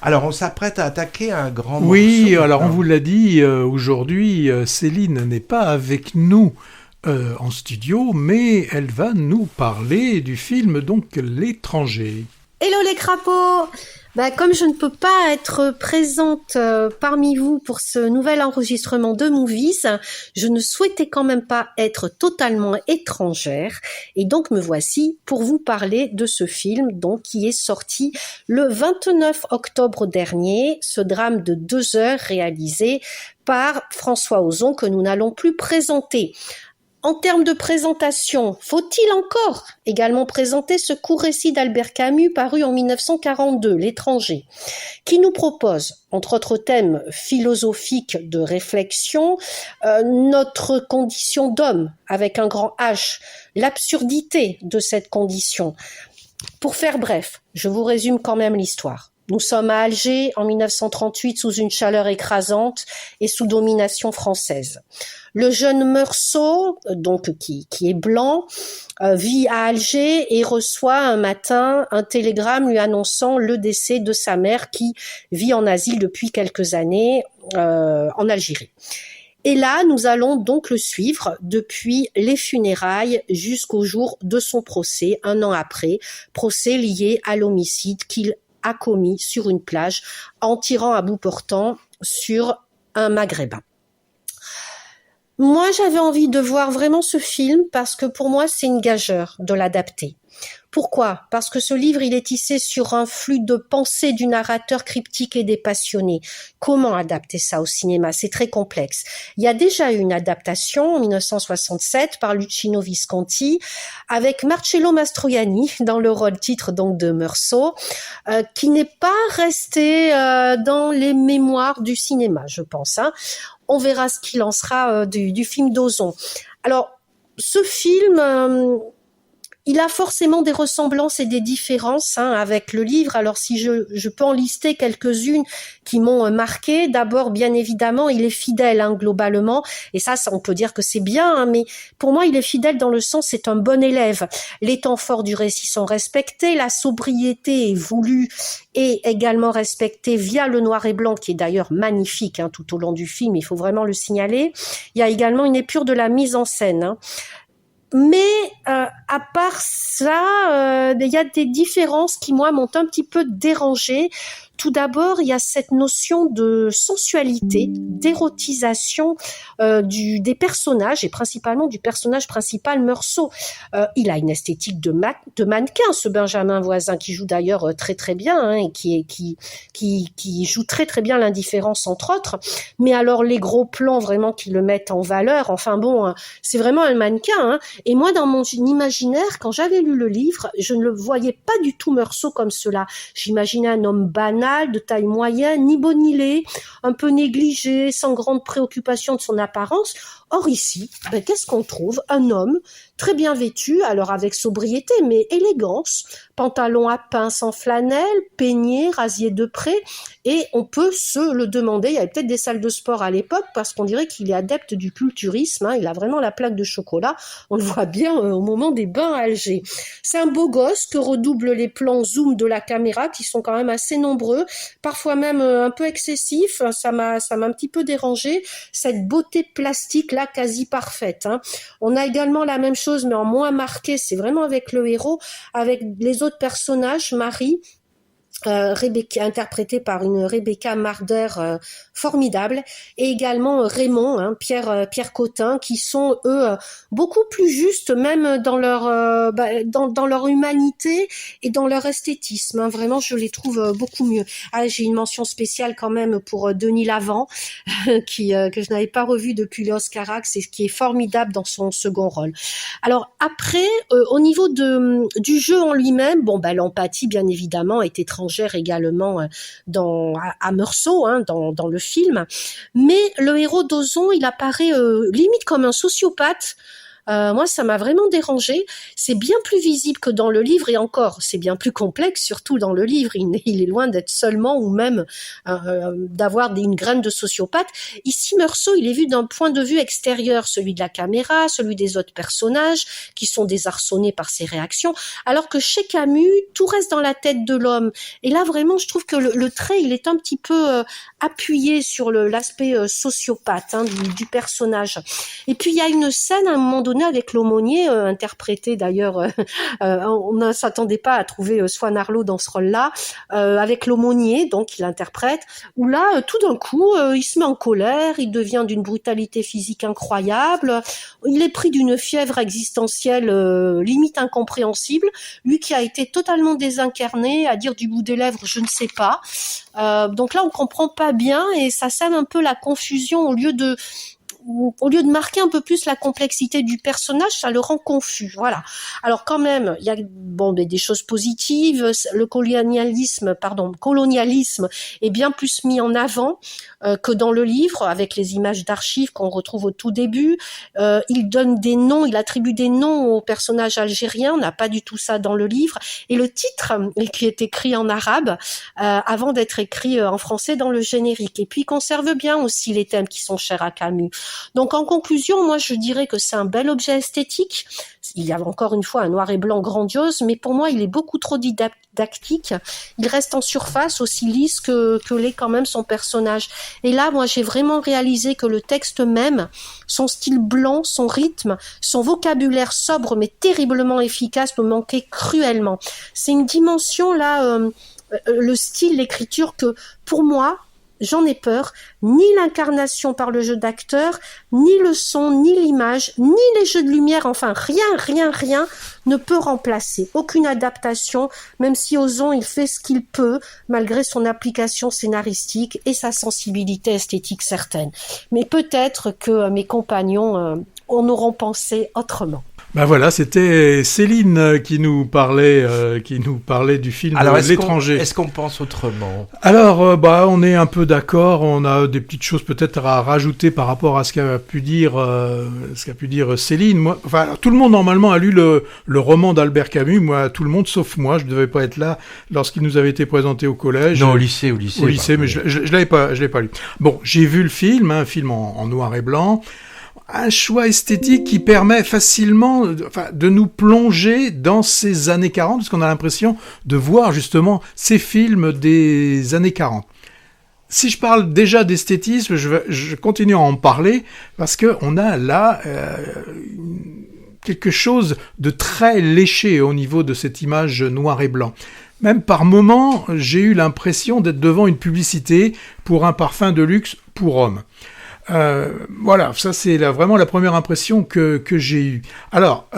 Alors, on s'apprête à attaquer un grand Oui, morceau. alors on Alors, vous l'a dit, aujourd'hui, Céline n'est pas avec nous en studio, mais elle va nous parler du film donc L'étranger. Hello les crapauds! Comme je ne peux pas être présente parmi vous pour ce nouvel enregistrement de Movies, je ne souhaitais quand même pas être totalement étrangère et donc me voici pour vous parler de ce film donc qui est sorti le 29 octobre dernier, ce drame de 2 heures réalisé par François Ozon que nous n'allons plus présenter. En termes de présentation, faut-il encore également présenter ce court récit d'Albert Camus paru en 1942, L'étranger, qui nous propose, entre autres thèmes philosophiques de réflexion, notre condition d'homme avec un grand H, l'absurdité de cette condition. Pour faire bref, je vous résume quand même l'histoire. Nous sommes à Alger en 1938 sous une chaleur écrasante et sous domination française. Le jeune Meursault, donc qui est blanc, vit à Alger et reçoit un matin un télégramme lui annonçant le décès de sa mère qui vit en asile depuis quelques années en Algérie. Et là, nous allons donc le suivre depuis les funérailles jusqu'au jour de son procès, 1 an après, procès lié à l'homicide qu'il a commis sur une plage en tirant à bout portant sur un Maghrébin. Moi, j'avais envie de voir vraiment ce film parce que pour moi, c'est une gageure de l'adapter. Pourquoi ? Parce que ce livre, il est tissé sur un flux de pensées du narrateur cryptique et dépassionné. Comment adapter ça au cinéma ? C'est très complexe. Il y a déjà eu une adaptation en 1967 par Luchino Visconti avec Marcello Mastroianni dans le rôle titre donc de Meursault, qui n'est pas resté dans les mémoires du cinéma, je pense. On verra ce qu'il en sera du film d'Ozon. Alors, ce film... il a forcément des ressemblances et des différences avec le livre. Alors si je peux en lister quelques-unes qui m'ont marqué. D'abord, bien évidemment, il est fidèle globalement. Et ça, on peut dire que c'est bien. Mais pour moi, il est fidèle dans le sens c'est un bon élève. Les temps forts du récit sont respectés. La sobriété est voulue et également respectée via le noir et blanc, qui est d'ailleurs magnifique tout au long du film. Il faut vraiment le signaler. Il y a également une épure de la mise en scène. Mais à part ça, il y a des différences qui, moi, m'ont un petit peu dérangée. Tout d'abord, il y a cette notion de sensualité, d'érotisation des personnages, et principalement du personnage principal, Meursault. Il a une esthétique de mannequin, ce Benjamin Voisin, qui joue d'ailleurs très très bien, et qui joue très très bien l'indifférence, entre autres. Mais alors, les gros plans, vraiment, qui le mettent en valeur, enfin bon, c'est vraiment un mannequin. Et moi, dans mon imaginaire, quand j'avais lu le livre, je ne le voyais pas du tout Meursault comme cela. J'imaginais un homme banal, de taille moyenne, ni beau ni laid, un peu négligé, sans grande préoccupation de son apparence. Or ici, qu'est-ce qu'on trouve ? Un homme très bien vêtu, alors avec sobriété, mais élégance, pantalon à pince en flanelle, peigné, rasier de près, et on peut se le demander, il y avait peut-être des salles de sport à l'époque, parce qu'on dirait qu'il est adepte du culturisme, il a vraiment la plaque de chocolat, on le voit bien au moment des bains à Alger. C'est un beau gosse que redoublent les plans zoom de la caméra, qui sont quand même assez nombreux, parfois même un peu excessifs, ça m'a un petit peu dérangé, cette beauté plastique là, quasi parfaite. On a également la même chose, mais en moins marqué, c'est vraiment avec le héros, avec les autres personnages, Marie, Rebecca, interprétée par une Rebecca Marder formidable, et également Raymond, Pierre Cotin, qui sont eux beaucoup plus justes, même dans leur dans leur humanité et dans leur esthétisme. Vraiment, je les trouve beaucoup mieux. J'ai une mention spéciale quand même pour Denis Lavant, qui que je n'avais pas revu depuis Léos Carax et qui est formidable dans son second rôle. Alors après, au niveau du jeu en lui-même, l'empathie bien évidemment est étrangère également à Meursault dans le film, mais le héros d'Ozon, il apparaît limite comme un sociopathe, Moi, ça m'a vraiment dérangé. C'est bien plus visible que dans le livre, et encore, c'est bien plus complexe, surtout dans le livre. Il est loin d'être seulement ou même d'avoir une graine de sociopathe. Ici, Meursault, il est vu d'un point de vue extérieur, celui de la caméra, celui des autres personnages qui sont désarçonnés par ses réactions, alors que chez Camus, tout reste dans la tête de l'homme. Et là, vraiment, je trouve que le trait, il est un petit peu appuyé sur l'aspect sociopathe du personnage. Et puis, il y a une scène, à un moment donné, avec l'aumônier, interprété d'ailleurs, on ne s'attendait pas à trouver Swan Arlo dans ce rôle-là, avec l'aumônier, donc, il interprète, où là, tout d'un coup, il se met en colère, il devient d'une brutalité physique incroyable, il est pris d'une fièvre existentielle limite incompréhensible, lui qui a été totalement désincarné, à dire du bout des lèvres, je ne sais pas. Donc là, on comprend pas bien et ça sème un peu la confusion au lieu de marquer un peu plus la complexité du personnage, ça le rend confus. Voilà. Alors quand même, il y a des choses positives. Le colonialisme est bien plus mis en avant que dans le livre, avec les images d'archives qu'on retrouve au tout début. Il donne des noms, il attribue des noms aux personnages algériens. On n'a pas du tout ça dans le livre. Et le titre, qui est écrit en arabe, avant d'être écrit en français dans le générique. Et puis il conserve bien aussi les thèmes qui sont chers à Camus. Donc en conclusion, moi je dirais que c'est un bel objet esthétique. Il y a encore une fois un noir et blanc grandiose, mais pour moi il est beaucoup trop didactique. Il reste en surface aussi lisse que l'est quand même son personnage. Et là, moi j'ai vraiment réalisé que le texte même, son style blanc, son rythme, son vocabulaire sobre mais terriblement efficace me manquait cruellement. C'est une dimension là, le style, l'écriture que pour moi, j'en ai peur, ni l'incarnation par le jeu d'acteur, ni le son, ni l'image, ni les jeux de lumière, enfin rien ne peut remplacer. Aucune adaptation, même si Ozon il fait ce qu'il peut, malgré son application scénaristique et sa sensibilité esthétique certaine. Mais peut-être que mes compagnons en auront pensé autrement. Ben voilà, c'était Céline qui nous parlait du film L'étranger. Est-ce qu'on pense autrement ? Alors, on est un peu d'accord. On a des petites choses peut-être à rajouter par rapport à ce qu'a pu dire Céline. Tout le monde normalement a lu le roman d'Albert Camus. Moi, tout le monde sauf moi. Je ne devais pas être là lorsqu'il nous avait été présenté au collège. Non, au lycée. Au lycée, mais je l'avais pas lu. Bon, j'ai vu le film, un film en noir et blanc. Un choix esthétique qui permet facilement de nous plonger dans ces années 40, parce qu'on a l'impression de voir justement ces films des années 40. Si je parle déjà d'esthétisme, je continue à en parler, parce qu'on a là quelque chose de très léché au niveau de cette image noir et blanc. Même par moments, j'ai eu l'impression d'être devant une publicité pour un parfum de luxe pour hommes. Voilà, ça c'est vraiment la première impression que j'ai eue. Alors,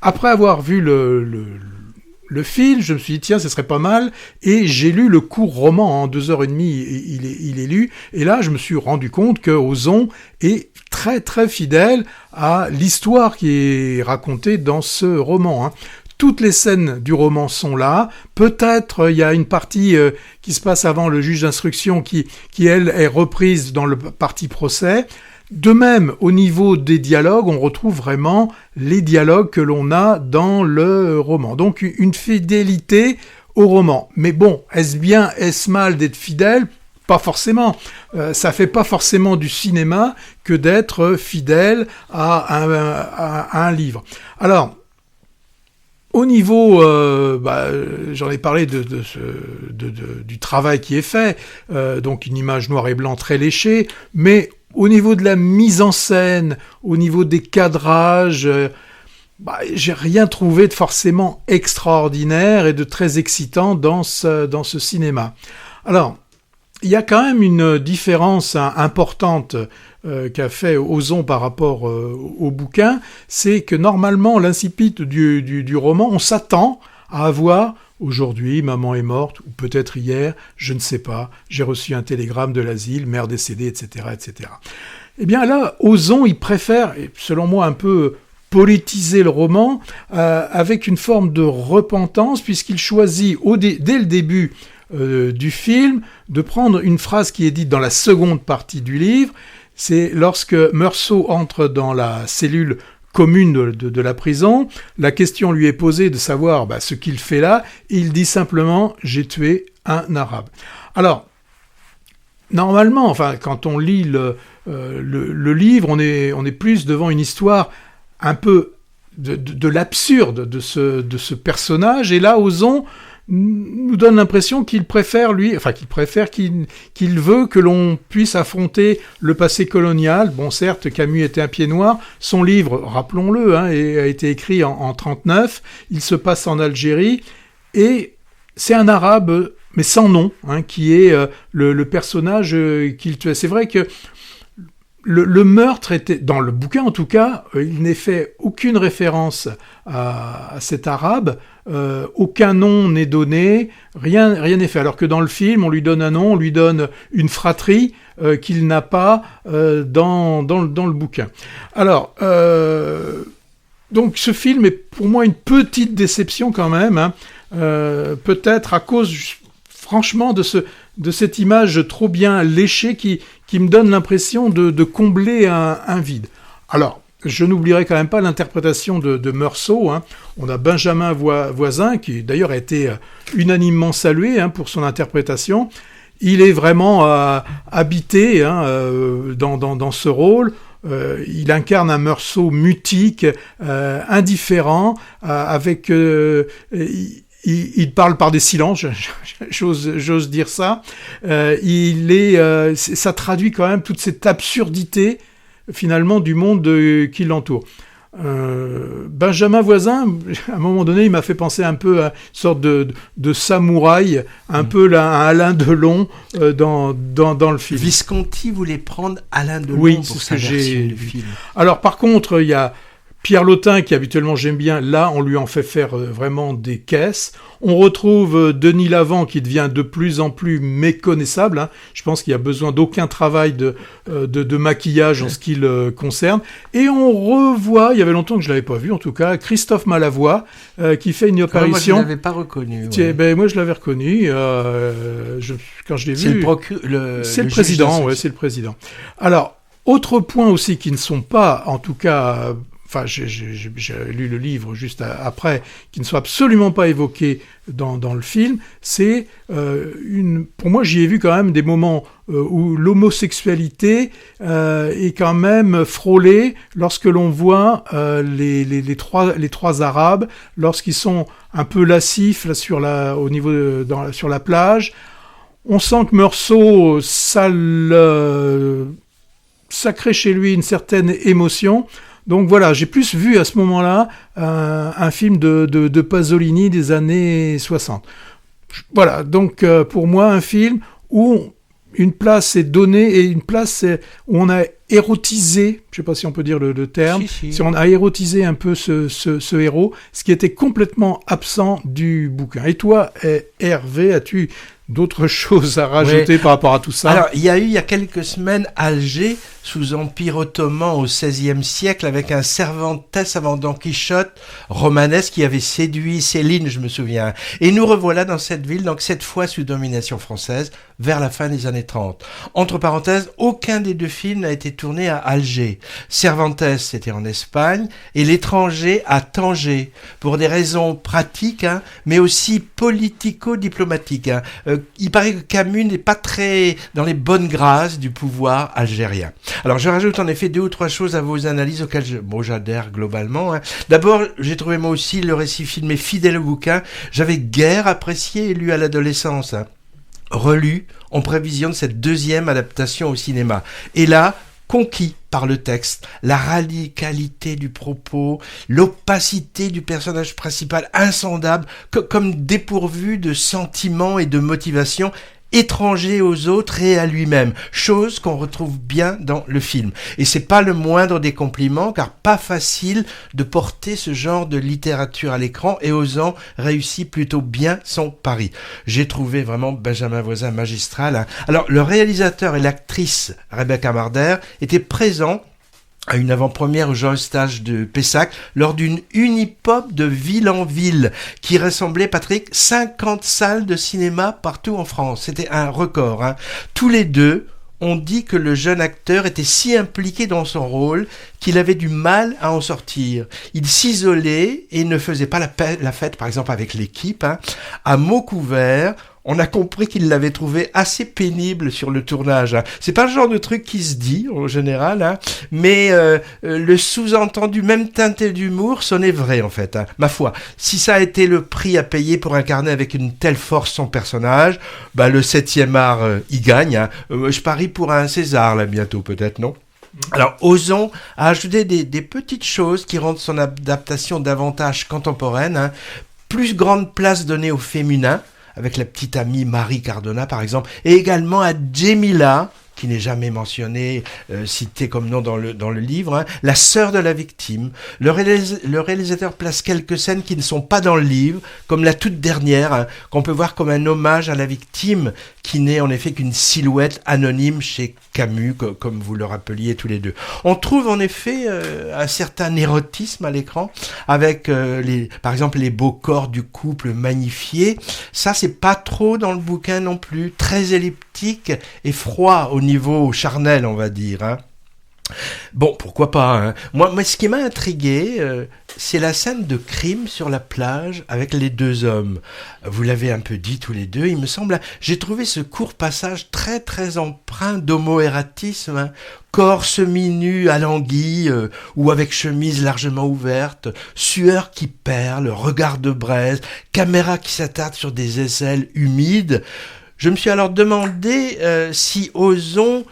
après avoir vu le film, je me suis dit tiens, ce serait pas mal, et j'ai lu le court roman en 2h30, il est lu, et là je me suis rendu compte que Ozon est très très fidèle à l'histoire qui est racontée dans ce roman. Toutes les scènes du roman sont là. Peut-être il y a une partie qui se passe avant le juge d'instruction qui elle est reprise dans le partie procès. De même, au niveau des dialogues, on retrouve vraiment les dialogues que l'on a dans le roman. Donc une fidélité au roman. Mais bon, est-ce bien, est-ce mal d'être fidèle ? Pas forcément. Ça fait pas forcément du cinéma que d'être fidèle à un livre. Alors, au niveau, j'en ai parlé du travail qui est fait, donc une image noir et blanc très léchée, mais au niveau de la mise en scène, au niveau des cadrages, j'ai rien trouvé de forcément extraordinaire et de très excitant dans ce cinéma. Alors, il y a quand même une différence importante qu'a fait Ozon par rapport au bouquin, c'est que normalement, l'incipit du roman, on s'attend à avoir aujourd'hui, maman est morte, ou peut-être hier, je ne sais pas, j'ai reçu un télégramme de l'asile, mère décédée, etc., etc. Eh bien là, Ozon, il préfère, selon moi, un peu politiser le roman avec une forme de repentance, puisqu'il choisit dès le début du film de prendre une phrase qui est dite dans la seconde partie du livre. C'est lorsque Meursault entre dans la cellule commune de la prison. La question lui est posée de savoir ce qu'il fait là. Et il dit simplement « J'ai tué un Arabe ». Alors, normalement, quand on lit le livre, on est plus devant une histoire un peu de l'absurde de ce personnage. Et là, Ozon nous donne l'impression qu'il veut que l'on puisse affronter le passé colonial. Bon, certes, Camus était un pied noir. Son livre, rappelons-le, a été écrit en 1939. Il se passe en Algérie. Et c'est un Arabe, mais sans nom, qui est le personnage qu'il tuait. C'est vrai que le meurtre était, dans le bouquin en tout cas, il n'est fait aucune référence à cet Arabe, aucun nom n'est donné, rien n'est fait. Alors que dans le film, on lui donne un nom, on lui donne une fratrie qu'il n'a pas dans le bouquin. Alors, donc ce film est pour moi une petite déception quand même, peut-être à cause franchement de cette image trop bien léchée qui me donne l'impression de combler un vide. Alors, je n'oublierai quand même pas l'interprétation de Meursault. On a Benjamin Voisin, qui d'ailleurs a été unanimement salué pour son interprétation. Il est vraiment habité dans ce rôle. Il incarne un Meursault mutique, indifférent, avec... Il parle par des silences, j'ose dire ça. Ça traduit quand même toute cette absurdité, finalement, du monde qui l'entoure. Benjamin Voisin, à un moment donné, il m'a fait penser un peu à une sorte de samouraï, un peu à Alain Delon dans le film. Visconti voulait prendre Alain Delon pour sa version du film. Alors, par contre, il y a Pierre Lotin, qui habituellement j'aime bien, là on lui en fait faire vraiment des caisses. On retrouve Denis Lavant qui devient de plus en plus méconnaissable. Je pense qu'il n'y a besoin d'aucun travail de maquillage en ce qui le concerne. Et on revoit, il y avait longtemps que je ne l'avais pas vu en tout cas, Christophe Malavoie qui fait une apparition. Moi je ne l'avais pas reconnu. Ouais. Moi je l'avais reconnu quand je l'ai vu. C'est le président, c'est le président. Alors, autre point aussi qui ne sont pas en tout cas... j'ai lu le livre juste après, qui ne soit absolument pas évoqué dans le film, c'est pour moi j'y ai vu quand même des moments où l'homosexualité est quand même frôlée lorsque l'on voit les trois Arabes, lorsqu'ils sont un peu lascifs là, sur la plage. On sent que Meursault, ça crée chez lui une certaine émotion. Donc voilà, j'ai plus vu à ce moment-là un film de Pasolini des années 60. Voilà, donc pour moi, un film où une place est donnée et une place où on a érotisé, je ne sais pas si on peut dire le terme, si on a érotisé un peu ce héros, ce qui était complètement absent du bouquin. Et toi, Hervé, as-tu d'autres choses à rajouter par rapport à tout ça? Alors, il y a quelques semaines, Alger, sous Empire ottoman au XVIe siècle, avec un Cervantes avant Don Quichotte romanesque qui avait séduit Céline, je me souviens. Et nous revoilà dans cette ville, donc cette fois sous domination française, vers la fin des années 30. Entre parenthèses, aucun des deux films n'a été tourné à Alger. Cervantes, c'était en Espagne, et L'étranger à Tanger, pour des raisons pratiques, mais aussi politico-diplomatiques. Il paraît que Camus n'est pas très dans les bonnes grâces du pouvoir algérien. Alors, je rajoute en effet 2 ou 3 choses à vos analyses auxquelles j'adhère globalement. D'abord, j'ai trouvé moi aussi le récit filmé fidèle au bouquin. J'avais guère apprécié et lu à l'adolescence. Relu en prévision de cette 2e adaptation au cinéma. Et là, conquis par le texte, la radicalité du propos, l'opacité du personnage principal insondable, comme dépourvu de sentiments et de motivation, étranger aux autres et à lui-même, chose qu'on retrouve bien dans le film. Et c'est pas le moindre des compliments, car pas facile de porter ce genre de littérature à l'écran, et Ozon réussit plutôt bien son pari. J'ai trouvé vraiment Benjamin Voisin magistral. Alors, le réalisateur et l'actrice Rebecca Marder étaient présents à une avant-première au Jean Eustache de Pessac, lors d'une unipop de ville en ville, qui rassemblait, Patrick, 50 salles de cinéma partout en France. C'était un record. Tous les deux on dit que le jeune acteur était si impliqué dans son rôle qu'il avait du mal à en sortir. Il s'isolait et ne faisait pas la fête, par exemple avec l'équipe. À mots couverts, on a compris qu'il l'avait trouvé assez pénible sur le tournage. C'est pas le genre de truc qui se dit en général, mais le sous-entendu, même teinté d'humour, sonnait vrai en fait. Ma foi, si ça a été le prix à payer pour incarner avec une telle force son personnage, le 7e art y gagne. Je parie pour un César là bientôt peut-être, non ? Alors, Ozon a ajouté des petites choses qui rendent son adaptation davantage contemporaine. Plus grande place donnée au féminin, avec la petite amie Marie Cardona par exemple, et également à Djemila, qui n'est jamais mentionnée, citée comme nom dans le livre, la sœur de la victime. Le réalisateur place quelques scènes qui ne sont pas dans le livre, comme la toute dernière, qu'on peut voir comme un hommage à la victime, qui n'est en effet qu'une silhouette anonyme chez Camus, comme vous le rappeliez tous les deux. On trouve en effet un certain érotisme à l'écran, avec par exemple les beaux corps du couple magnifiés. Ça, c'est pas trop dans le bouquin non plus, très elliptique et froid au niveau charnel, on va dire. Bon, pourquoi pas. Moi, ce qui m'a intrigué, c'est la scène de crime sur la plage avec les deux hommes. Vous l'avez un peu dit tous les deux, il me semble. J'ai trouvé ce court passage très très empreint d'homoérotisme. Corps semi-nu à l'anguille ou avec chemise largement ouverte, sueur qui perle, regard de braise, caméra qui s'attarde sur des aisselles humides. Je me suis alors demandé si Ozon...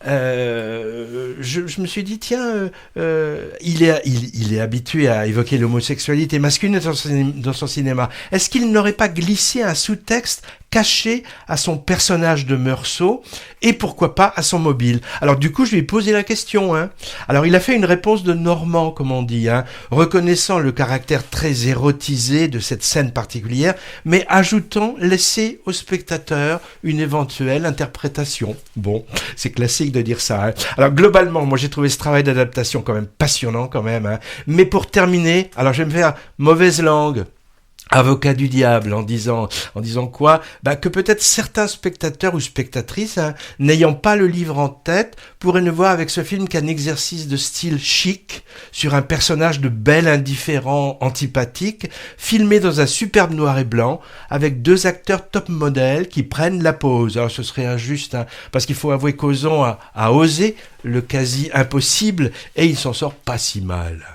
je me suis dit tiens, il est habitué à évoquer l'homosexualité masculine dans son cinéma. Est-ce qu'il n'aurait pas glissé un sous-texte caché à son personnage de Meursault et pourquoi pas à son mobile? Alors du coup je lui ai posé la question. Alors il a fait une réponse de Normand comme on dit, reconnaissant le caractère très érotisé de cette scène particulière, mais ajoutant laisser au spectateur une éventuelle interprétation. Bon, c'est classique de dire ça. Alors globalement, moi j'ai trouvé ce travail d'adaptation quand même passionnant quand même. Mais pour terminer, alors je vais me faire mauvaise langue, avocat du diable, en disant quoi? Que peut-être certains spectateurs ou spectatrices, n'ayant pas le livre en tête, pourraient ne voir avec ce film qu'un exercice de style chic sur un personnage de bel indifférent antipathique, filmé dans un superbe noir et blanc, avec deux acteurs top modèles qui prennent la pose. Alors ce serait injuste, parce qu'il faut avouer qu'Ozon a osé le quasi impossible, et il s'en sort pas si mal.